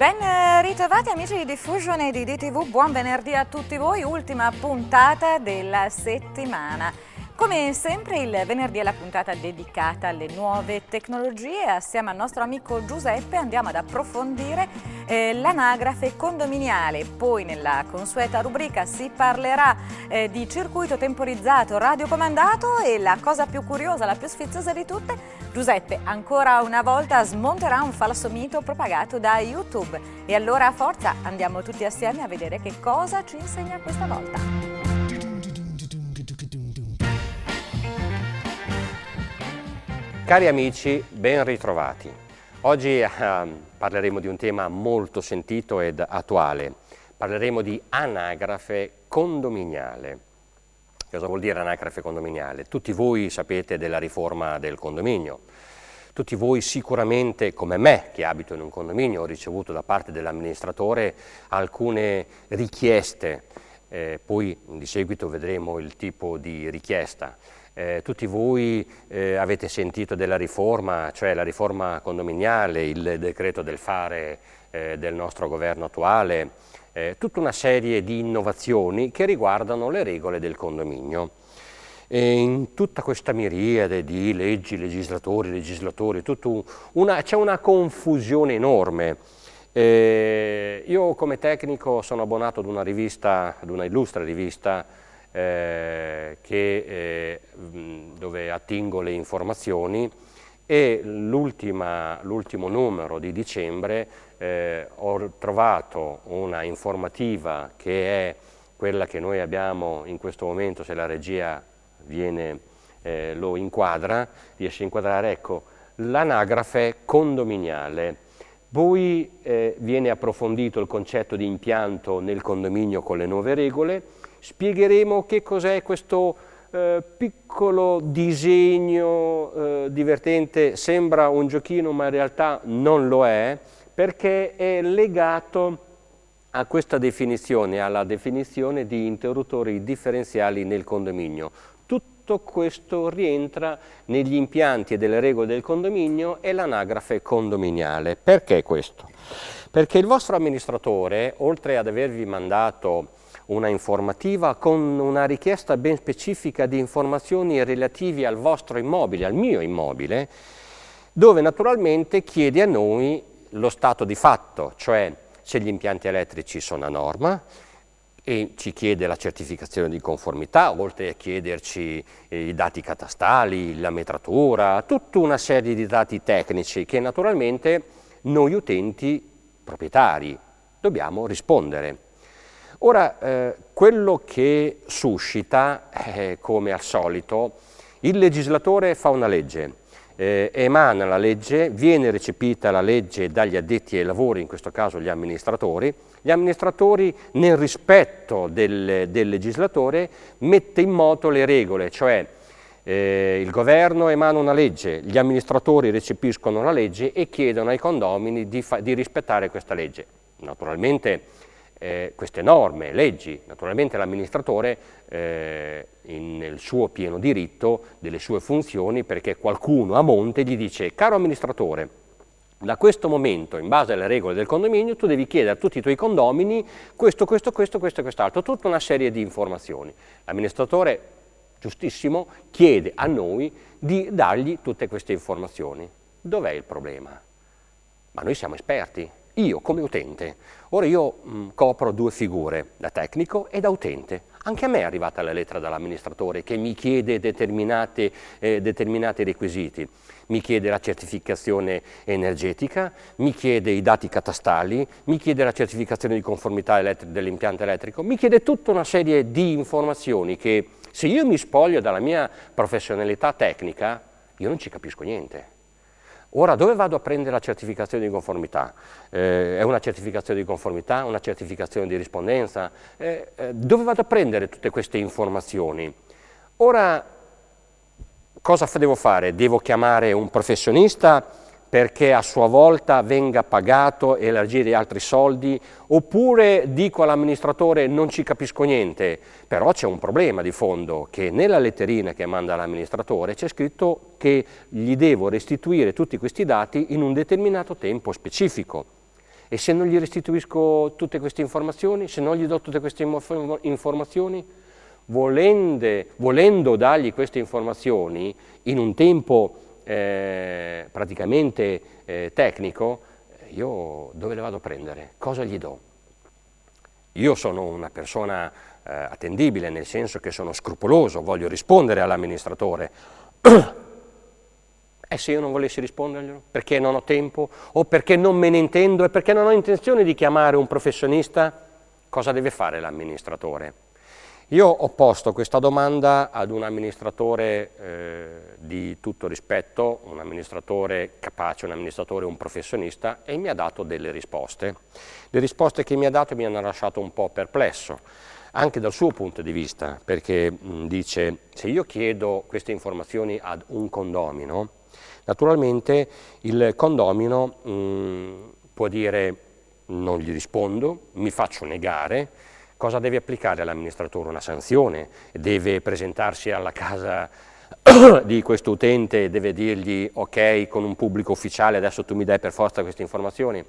Ben ritrovati amici di Diffusion e di DTV, buon venerdì a tutti voi, ultima puntata della settimana. Come sempre il venerdì è la puntata dedicata alle nuove tecnologie. Assieme al nostro amico Giuseppe andiamo ad approfondire l'anagrafe condominiale. Poi nella consueta rubrica si parlerà di circuito temporizzato radiocomandato e la cosa più curiosa, la più sfiziosa di tutte, Giuseppe ancora una volta smonterà un falso mito propagato da YouTube. E allora a forza andiamo tutti assieme a vedere che cosa ci insegna questa volta. Cari amici, ben ritrovati. Oggi parleremo di un tema molto sentito ed attuale. Parleremo di anagrafe condominiale. Cosa vuol dire anagrafe condominiale? Tutti voi sapete della riforma del condominio. Tutti voi sicuramente, come me, che abito in un condominio, ho ricevuto da parte dell'amministratore alcune richieste. Poi di seguito vedremo il tipo di richiesta. Tutti voi avete sentito della riforma, cioè la riforma condominiale, il decreto del fare del nostro governo attuale, tutta una serie di innovazioni che riguardano le regole del condominio. In tutta questa miriade di leggi, legislatori, c'è una confusione enorme. Io come tecnico sono abbonato ad una rivista, ad una illustre rivista, dove attingo le informazioni, e l'ultimo numero di dicembre ho trovato una informativa che è quella che noi abbiamo in questo momento, se la regia lo inquadra, riesce a inquadrare, ecco, l'anagrafe condominiale. Poi viene approfondito il concetto di impianto nel condominio con le nuove regole. Spiegheremo che cos'è questo piccolo disegno divertente, sembra un giochino ma in realtà non lo è, perché è legato a questa definizione, alla definizione di interruttori differenziali nel condominio. Tutto questo rientra negli impianti e delle regole del condominio e l'anagrafe condominiale. Perché questo? Perché il vostro amministratore, oltre ad avervi mandato una informativa con una richiesta ben specifica di informazioni relative al vostro immobile, al mio immobile, dove naturalmente chiede a noi lo stato di fatto, cioè se gli impianti elettrici sono a norma, e ci chiede la certificazione di conformità, oltre a chiederci i dati catastali, la metratura, tutta una serie di dati tecnici che naturalmente noi utenti proprietari dobbiamo rispondere. Ora, quello che suscita, come al solito, il legislatore fa una legge, emana la legge, viene recepita la legge dagli addetti ai lavori, in questo caso gli amministratori nel rispetto del legislatore mette in moto le regole, cioè il governo emana una legge, gli amministratori recepiscono la legge e chiedono ai condomini di rispettare questa legge. Naturalmente queste norme, leggi, naturalmente l'amministratore nel suo pieno diritto delle sue funzioni, perché qualcuno a monte gli dice: caro amministratore, da questo momento, in base alle regole del condominio, tu devi chiedere a tutti i tuoi condomini questo e quest'altro, tutta una serie di informazioni. L'amministratore, giustissimo, chiede a noi di dargli tutte queste informazioni. Dov'è il problema? Ma noi siamo esperti. Io come utente, ora io copro due figure, da tecnico e da utente. Anche a me è arrivata la lettera dall'amministratore che mi chiede determinati requisiti, mi chiede la certificazione energetica, mi chiede i dati catastali, mi chiede la certificazione di conformità dell'impianto elettrico, mi chiede tutta una serie di informazioni che, se io mi spoglio dalla mia professionalità tecnica, io non ci capisco niente. Ora, dove vado a prendere la certificazione di conformità? È una certificazione di conformità, una certificazione di rispondenza? Dove vado a prendere tutte queste informazioni? Ora, cosa devo fare? Devo chiamare un professionista perché a sua volta venga pagato e elargire altri soldi, oppure dico all'amministratore non ci capisco niente, però c'è un problema di fondo, che nella letterina che manda l'amministratore c'è scritto che gli devo restituire tutti questi dati in un determinato tempo specifico. E se non gli restituisco tutte queste informazioni, se non gli do tutte queste informazioni, volendo dargli queste informazioni in un tempo praticamente tecnico, io dove le vado a prendere? Cosa gli do? Io sono una persona attendibile, nel senso che sono scrupoloso, voglio rispondere all'amministratore. E se io non volessi risponderglielo? Perché non ho tempo? O perché non me ne intendo? E perché non ho intenzione di chiamare un professionista? Cosa deve fare l'amministratore? Io ho posto questa domanda ad un amministratore di tutto rispetto, un amministratore capace, un professionista, e mi ha dato delle risposte. Le risposte che mi ha dato mi hanno lasciato un po' perplesso, anche dal suo punto di vista, perché dice: se io chiedo queste informazioni ad un condomino, naturalmente il condomino può dire non gli rispondo, mi faccio negare. Cosa deve applicare l'amministratore? Una sanzione? Deve presentarsi alla casa di questo utente e deve dirgli: ok, con un pubblico ufficiale adesso tu mi dai per forza queste informazioni?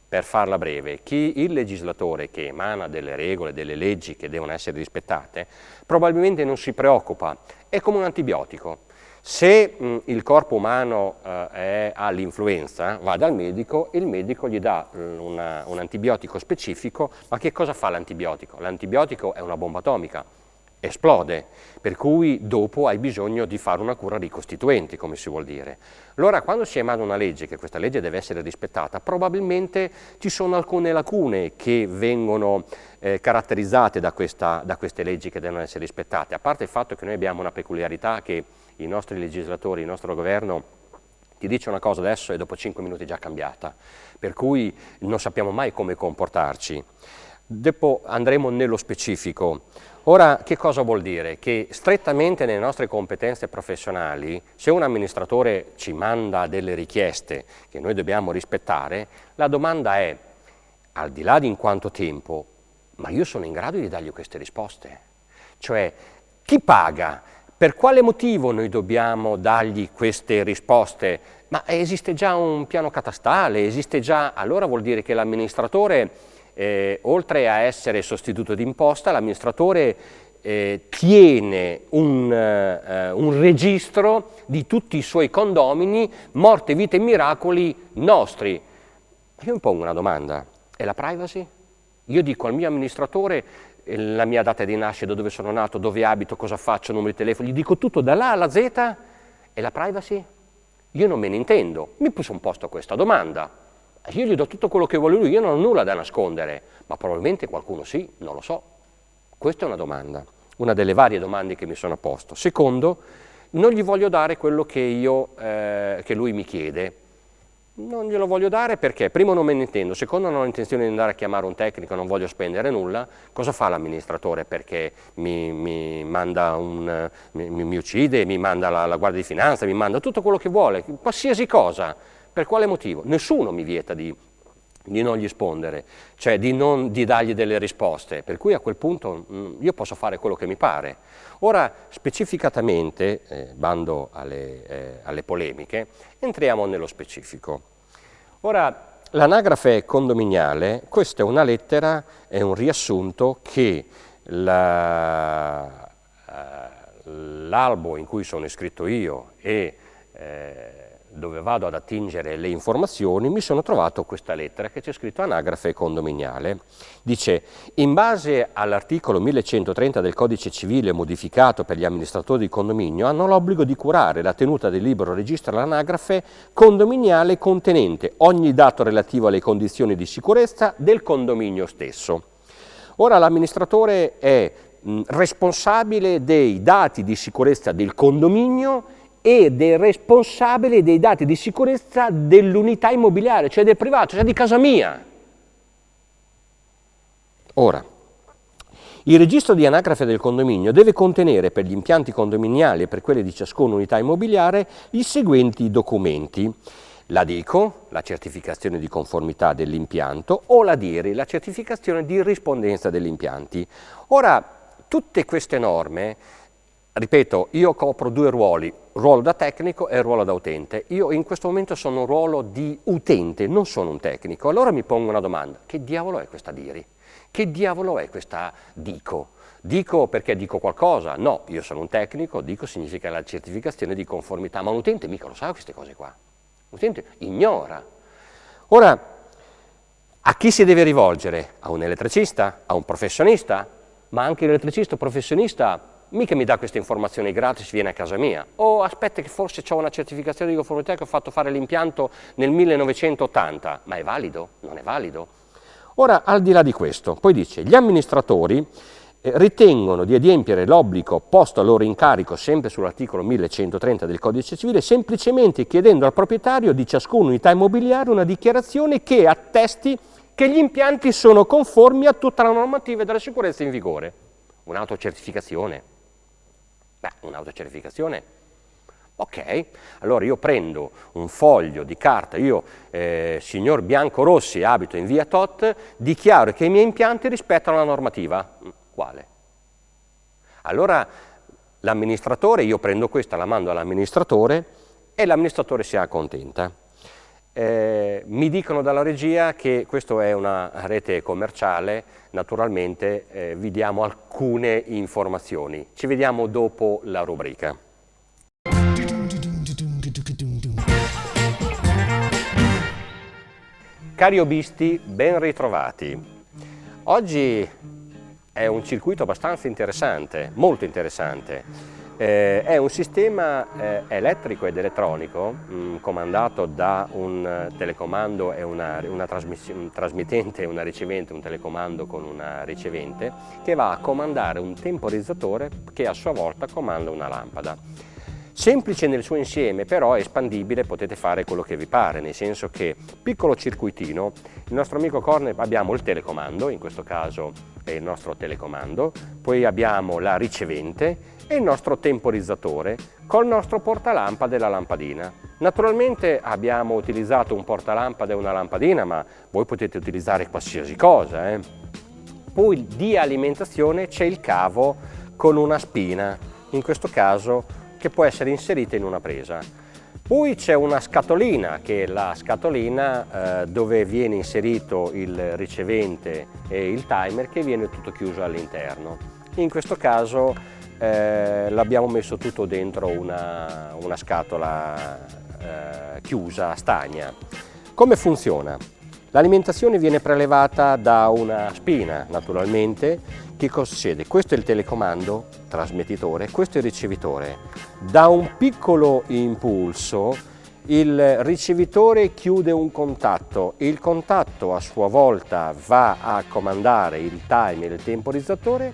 Per farla breve, il legislatore che emana delle regole, delle leggi che devono essere rispettate, probabilmente non si preoccupa, è come un antibiotico. Se il corpo umano ha l'influenza, va dal medico e il medico gli dà un antibiotico specifico, ma che cosa fa l'antibiotico? L'antibiotico è una bomba atomica, esplode, per cui dopo hai bisogno di fare una cura ricostituente, come si vuol dire. Allora, quando si emana una legge, che questa legge deve essere rispettata, probabilmente ci sono alcune lacune che vengono caratterizzate da queste leggi che devono essere rispettate, a parte il fatto che noi abbiamo una peculiarità che i nostri legislatori, il nostro governo ti dice una cosa adesso e dopo 5 minuti è già cambiata, per cui non sappiamo mai come comportarci. Dopo andremo nello specifico. Ora, che cosa vuol dire? Che strettamente nelle nostre competenze professionali, se un amministratore ci manda delle richieste che noi dobbiamo rispettare, la domanda è: al di là di in quanto tempo, ma io sono in grado di dargli queste risposte? Cioè, chi paga? Per quale motivo noi dobbiamo dargli queste risposte? Ma esiste già un piano catastale, esiste già, allora vuol dire che l'amministratore, oltre a essere sostituto d'imposta, l'amministratore tiene un registro di tutti i suoi condomini, morte, vite e miracoli nostri. Io mi pongo una domanda: è la privacy? Io dico al mio amministratore la mia data di nascita, dove sono nato, dove abito, cosa faccio, numero di telefono, gli dico tutto da là alla Z, e la privacy? Io non me ne intendo, mi sono posto questa domanda, io gli do tutto quello che vuole lui, io non ho nulla da nascondere, ma probabilmente qualcuno sì, non lo so. Questa è una domanda, una delle varie domande che mi sono posto. Secondo, non gli voglio dare quello che lui mi chiede. Non glielo voglio dare perché primo non me ne intendo, secondo non ho intenzione di andare a chiamare un tecnico, non voglio spendere nulla. Cosa fa l'amministratore? Perché mi manda mi uccide, mi manda la Guardia di Finanza, mi manda tutto quello che vuole, qualsiasi cosa. Per quale motivo? Nessuno mi vieta di non gli rispondere, cioè di dargli delle risposte, per cui a quel punto io posso fare quello che mi pare. Ora, specificatamente, bando alle polemiche, entriamo nello specifico. Ora, l'anagrafe condominiale, questa è una lettera, è un riassunto che l'albo in cui sono iscritto io e dove vado ad attingere le informazioni, mi sono trovato questa lettera che c'è scritto anagrafe condominiale. Dice: in base all'articolo 1130 del Codice Civile modificato per gli amministratori di condominio, hanno l'obbligo di curare la tenuta del libro registro all'anagrafe condominiale contenente ogni dato relativo alle condizioni di sicurezza del condominio stesso. Ora l'amministratore è responsabile dei dati di sicurezza del condominio ed è responsabile dei dati di sicurezza dell'unità immobiliare, cioè del privato, cioè di casa mia. Ora, il registro di anagrafe del condominio deve contenere per gli impianti condominiali e per quelli di ciascuna unità immobiliare i seguenti documenti: la DICO, la certificazione di conformità dell'impianto, o la DIRI, la certificazione di rispondenza degli impianti. Ora, tutte queste norme ripeto, io copro due ruoli, ruolo da tecnico e ruolo da utente. Io in questo momento sono un ruolo di utente, non sono un tecnico. Allora mi pongo una domanda: che diavolo è questa DIRI? Che diavolo è questa DICO? Dico perché dico qualcosa? No, io sono un tecnico, dico significa la certificazione di conformità, ma un utente mica lo sa queste cose qua. L'utente ignora. Ora, a chi si deve rivolgere? A un elettricista? A un professionista? Ma anche l'elettricista o professionista mica mi dà queste informazioni gratis, viene a casa mia. O aspetta che forse ho una certificazione di conformità che ho fatto fare l'impianto nel 1980. Ma è valido? Non è valido? Ora, al di là di questo, poi dice, gli amministratori ritengono di adempiere l'obbligo posto a loro incarico, sempre sull'articolo 1130 del Codice Civile, semplicemente chiedendo al proprietario di ciascuna unità immobiliare una dichiarazione che attesti che gli impianti sono conformi a tutta la normativa della sicurezza in vigore. Un'autocertificazione. Beh, un'autocertificazione. Ok, allora io prendo un foglio di carta, io, signor Bianco Rossi, abito in via Tot, dichiaro che i miei impianti rispettano la normativa. Quale? Allora l'amministratore, io prendo questa, la mando all'amministratore e l'amministratore si accontenta. Mi dicono dalla regia che questa è una rete commerciale, naturalmente vi diamo alcune informazioni. Ci vediamo dopo la rubrica. Cari hobbisti, ben ritrovati. Oggi è un circuito abbastanza interessante, molto interessante. È un sistema elettrico ed elettronico comandato da un telecomando e un trasmittente e una ricevente, un telecomando con una ricevente, che va a comandare un temporizzatore che a sua volta comanda una lampada. Semplice nel suo insieme, però è espandibile, potete fare quello che vi pare, nel senso che, piccolo circuitino, il nostro amico Corner, abbiamo il telecomando, in questo caso è il nostro telecomando, poi abbiamo la ricevente e il nostro temporizzatore col nostro portalampade e la lampadina. Naturalmente abbiamo utilizzato un portalampada e una lampadina, ma voi potete utilizzare qualsiasi cosa. Poi di alimentazione c'è il cavo con una spina, in questo caso che può essere inserita in una presa. Poi c'è una scatolina, che è la scatolina dove viene inserito il ricevente e il timer, che viene tutto chiuso all'interno. In questo caso l'abbiamo messo tutto dentro una scatola chiusa a stagna. Come funziona? L'alimentazione viene prelevata da una spina, naturalmente. Che cosa succede? Questo è il telecomando, trasmettitore, questo è il ricevitore. Da un piccolo impulso il ricevitore chiude un contatto, il contatto a sua volta va a comandare il timer e il temporizzatore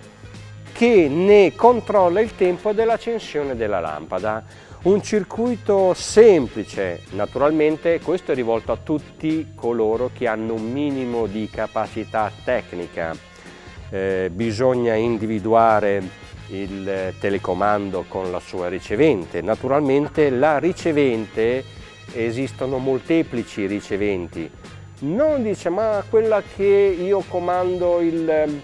che ne controlla il tempo dell'accensione della lampada. Un circuito semplice, naturalmente questo è rivolto a tutti coloro che hanno un minimo di capacità tecnica. Bisogna individuare il telecomando con la sua ricevente. Naturalmente la ricevente, esistono molteplici riceventi. Non dice, ma quella che io comando il...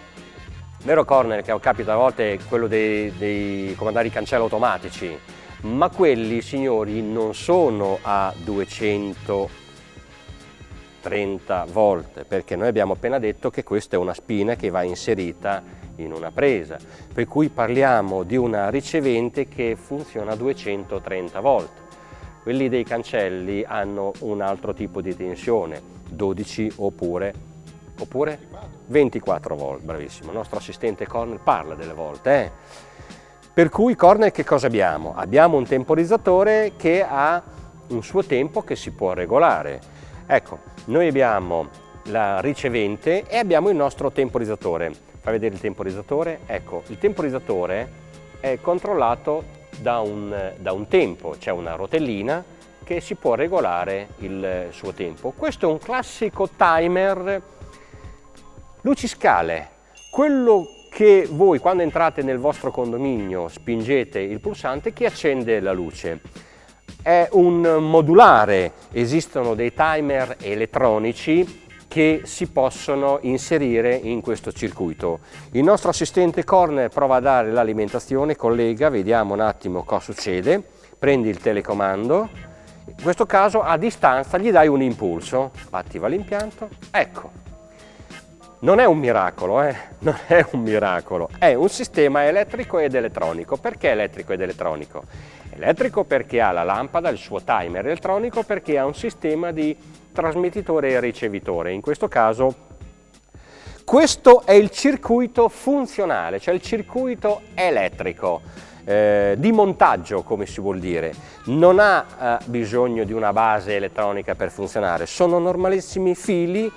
Vero Corner, che capita a volte è quello dei comandare i cancelli automatici, ma quelli, signori, non sono a 230 volte, perché noi abbiamo appena detto che questa è una spina che va inserita in una presa, per cui parliamo di una ricevente che funziona a 230 volte. Quelli dei cancelli hanno un altro tipo di tensione, 12 oppure 24 volte, bravissimo, il nostro assistente Corner parla delle volte. Per cui Corner che cosa abbiamo? Abbiamo un temporizzatore che ha un suo tempo che si può regolare. Ecco, noi abbiamo la ricevente e abbiamo il nostro temporizzatore. Fai vedere il temporizzatore? Ecco, il temporizzatore è controllato da un tempo, c'è una rotellina che si può regolare il suo tempo. Questo è un classico timer luciscale, quello che voi quando entrate nel vostro condominio spingete il pulsante che accende la luce. È un modulare, esistono dei timer elettronici che si possono inserire in questo circuito. Il nostro assistente Corner prova a dare l'alimentazione, collega, vediamo un attimo cosa succede, prendi il telecomando, in questo caso a distanza gli dai un impulso, attiva l'impianto, ecco. Non è un miracolo, non è un miracolo, è un sistema elettrico ed elettronico. Perché elettrico ed elettronico? Elettrico perché ha la lampada, il suo timer, elettronico perché ha un sistema di trasmettitore e ricevitore. In questo caso questo è il circuito funzionale, cioè il circuito elettrico, di montaggio, come si vuol dire. Non ha bisogno di una base elettronica per funzionare, sono normalissimi fili.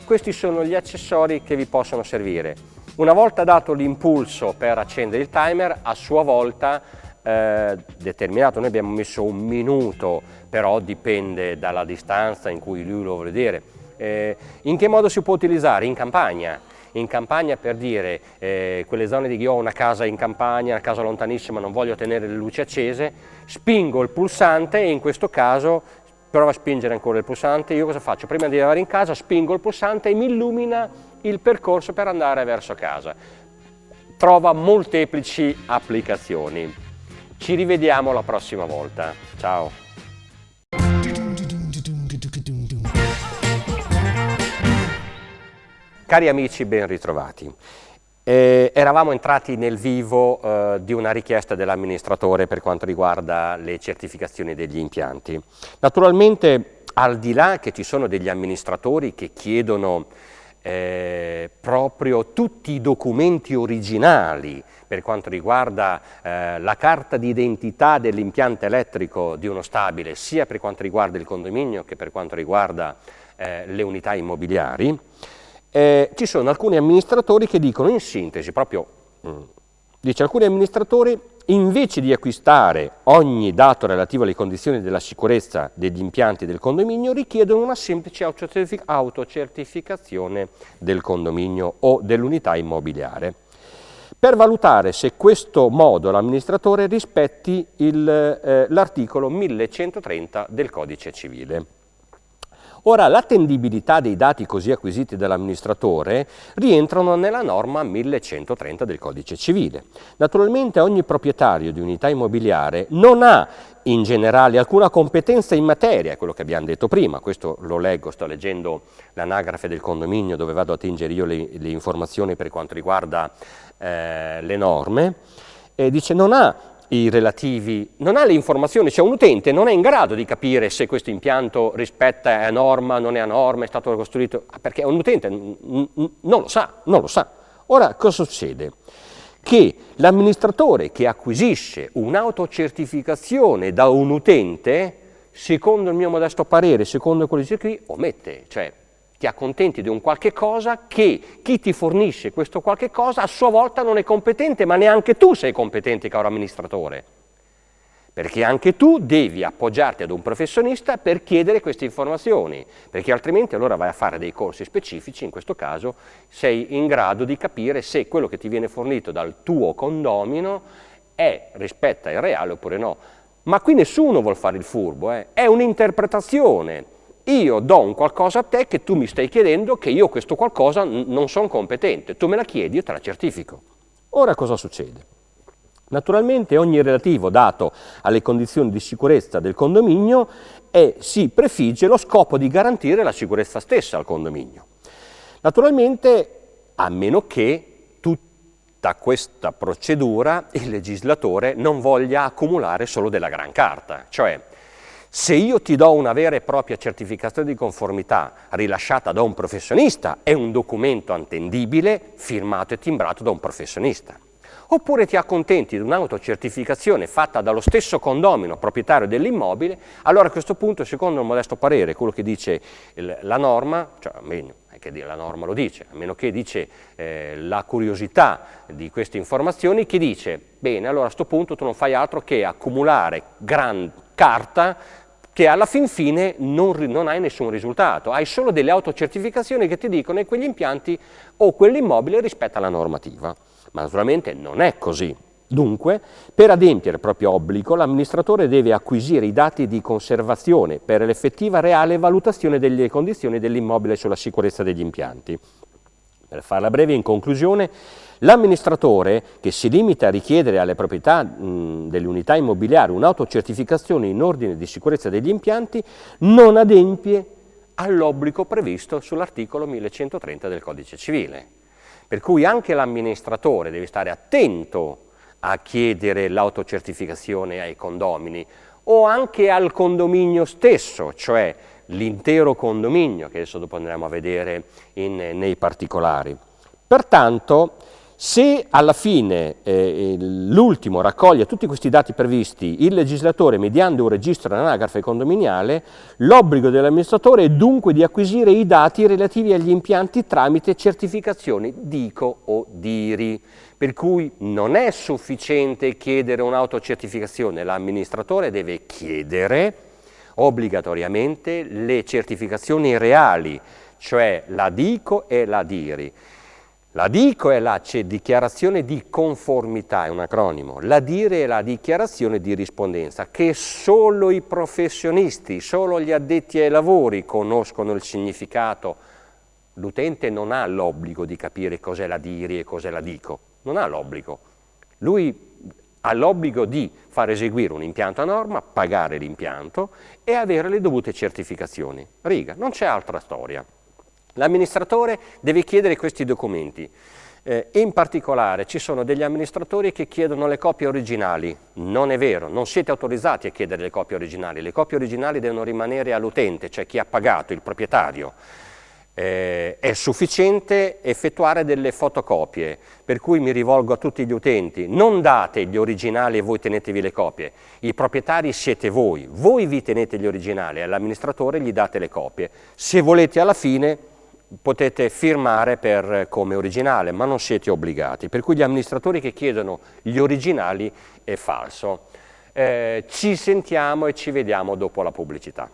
Questi sono gli accessori che vi possono servire. Una volta dato l'impulso per accendere il timer, a sua volta determinato, noi abbiamo messo 1 minuto, però dipende dalla distanza in cui lui lo vuole vedere. In che modo si può utilizzare? In campagna. In campagna, per dire, quelle zone di io ho una casa in campagna, una casa lontanissima, non voglio tenere le luci accese, spingo il pulsante e in questo caso prova a spingere ancora il pulsante. Io cosa faccio? Prima di arrivare in casa spingo il pulsante e mi illumina il percorso per andare verso casa. Trova molteplici applicazioni. Ci rivediamo la prossima volta. Ciao! Cari amici, ben ritrovati. Eravamo entrati nel vivo di una richiesta dell'amministratore per quanto riguarda le certificazioni degli impianti. Naturalmente, al di là che ci sono degli amministratori che chiedono proprio tutti i documenti originali per quanto riguarda la carta d'identità dell'impianto elettrico di uno stabile, sia per quanto riguarda il condominio che per quanto riguarda le unità immobiliari, ci sono alcuni amministratori che dicono, in sintesi, dice alcuni amministratori, invece di acquistare ogni dato relativo alle condizioni della sicurezza degli impianti del condominio, richiedono una semplice autocertificazione del condominio o dell'unità immobiliare, per valutare se questo modo l'amministratore rispetti l'articolo 1130 del Codice Civile. Ora, l'attendibilità dei dati così acquisiti dall'amministratore rientrano nella norma 1130 del Codice Civile. Naturalmente ogni proprietario di unità immobiliare non ha in generale alcuna competenza in materia, quello che abbiamo detto prima, questo lo leggo, sto leggendo l'anagrafe del condominio dove vado a attingere io le informazioni per quanto riguarda le norme, e dice non ha le informazioni, cioè un utente non è in grado di capire se questo impianto rispetta a norma, non è a norma, è stato costruito, perché un utente non lo sa. Ora cosa succede? Che l'amministratore che acquisisce un'autocertificazione da un utente, secondo il mio modesto parere, secondo quello che dice qui, omette, cioè ti accontenti di un qualche cosa che chi ti fornisce questo qualche cosa a sua volta non è competente, ma neanche tu sei competente, caro amministratore, perché anche tu devi appoggiarti ad un professionista per chiedere queste informazioni, perché altrimenti allora vai a fare dei corsi specifici, in questo caso sei in grado di capire se quello che ti viene fornito dal tuo condomino rispetta il reale oppure no. Ma qui nessuno vuol fare il furbo, è un'interpretazione. Io do un qualcosa a te che tu mi stai chiedendo che io questo qualcosa non sono competente, tu me la chiedi, io te la certifico. Ora cosa succede? Naturalmente ogni relativo dato alle condizioni di sicurezza del condominio si prefigge lo scopo di garantire la sicurezza stessa al condominio. Naturalmente, a meno che tutta questa procedura il legislatore non voglia accumulare solo della gran carta, cioè se io ti do una vera e propria certificazione di conformità rilasciata da un professionista, è un documento attendibile, firmato e timbrato da un professionista. Oppure ti accontenti di un'autocertificazione fatta dallo stesso condomino proprietario dell'immobile, allora a questo punto, secondo il modesto parere, quello che dice la norma, cioè almeno che la norma lo dice, a meno che dice la curiosità di queste informazioni, che dice, bene, allora a questo punto tu non fai altro che accumulare gran carta che alla fin fine non hai nessun risultato, hai solo delle autocertificazioni che ti dicono che quegli impianti o quell'immobile rispetta la normativa. Ma naturalmente non è così. Dunque, per adempiere al proprio obbligo, l'amministratore deve acquisire i dati di conservazione per l'effettiva reale valutazione delle condizioni dell'immobile sulla sicurezza degli impianti. Per farla breve, in conclusione, l'amministratore che si limita a richiedere alle proprietà delle unità immobiliari un'autocertificazione in ordine di sicurezza degli impianti non adempie all'obbligo previsto sull'articolo 1130 del Codice Civile. Per cui anche l'amministratore deve stare attento a chiedere l'autocertificazione ai condomini o anche al condominio stesso, cioè l'intero condominio, che adesso dopo andremo a vedere nei particolari. Pertanto, se alla fine l'ultimo raccoglie tutti questi dati previsti, il legislatore mediante un registro anagrafe condominiale, l'obbligo dell'amministratore è dunque di acquisire i dati relativi agli impianti tramite certificazioni DICO o DIRI, per cui non è sufficiente chiedere un'autocertificazione, l'amministratore deve chiedere obbligatoriamente le certificazioni reali, cioè la DICO e la DIRI. La DICO è la dichiarazione di conformità, è un acronimo, la DIRI è la dichiarazione di rispondenza, che solo i professionisti, solo gli addetti ai lavori conoscono il significato. L'utente non ha l'obbligo di capire cos'è la DIRI e cos'è la DICO, non ha l'obbligo. Lui ha l'obbligo di far eseguire un impianto a norma, pagare l'impianto e avere le dovute certificazioni. Riga, non c'è altra storia. L'amministratore deve chiedere questi documenti. In particolare ci sono degli amministratori che chiedono le copie originali. Non è vero, non siete autorizzati a chiedere le copie originali. Le copie originali devono rimanere all'utente, cioè chi ha pagato, il proprietario. È sufficiente effettuare delle fotocopie, per cui mi rivolgo a tutti gli utenti: non date gli originali e voi tenetevi le copie, i proprietari siete voi vi tenete gli originali, all'amministratore gli date le copie. Se volete alla fine potete firmare come originale, ma non siete obbligati, per cui gli amministratori che chiedono gli originali è falso. Ci sentiamo e ci vediamo dopo la pubblicità.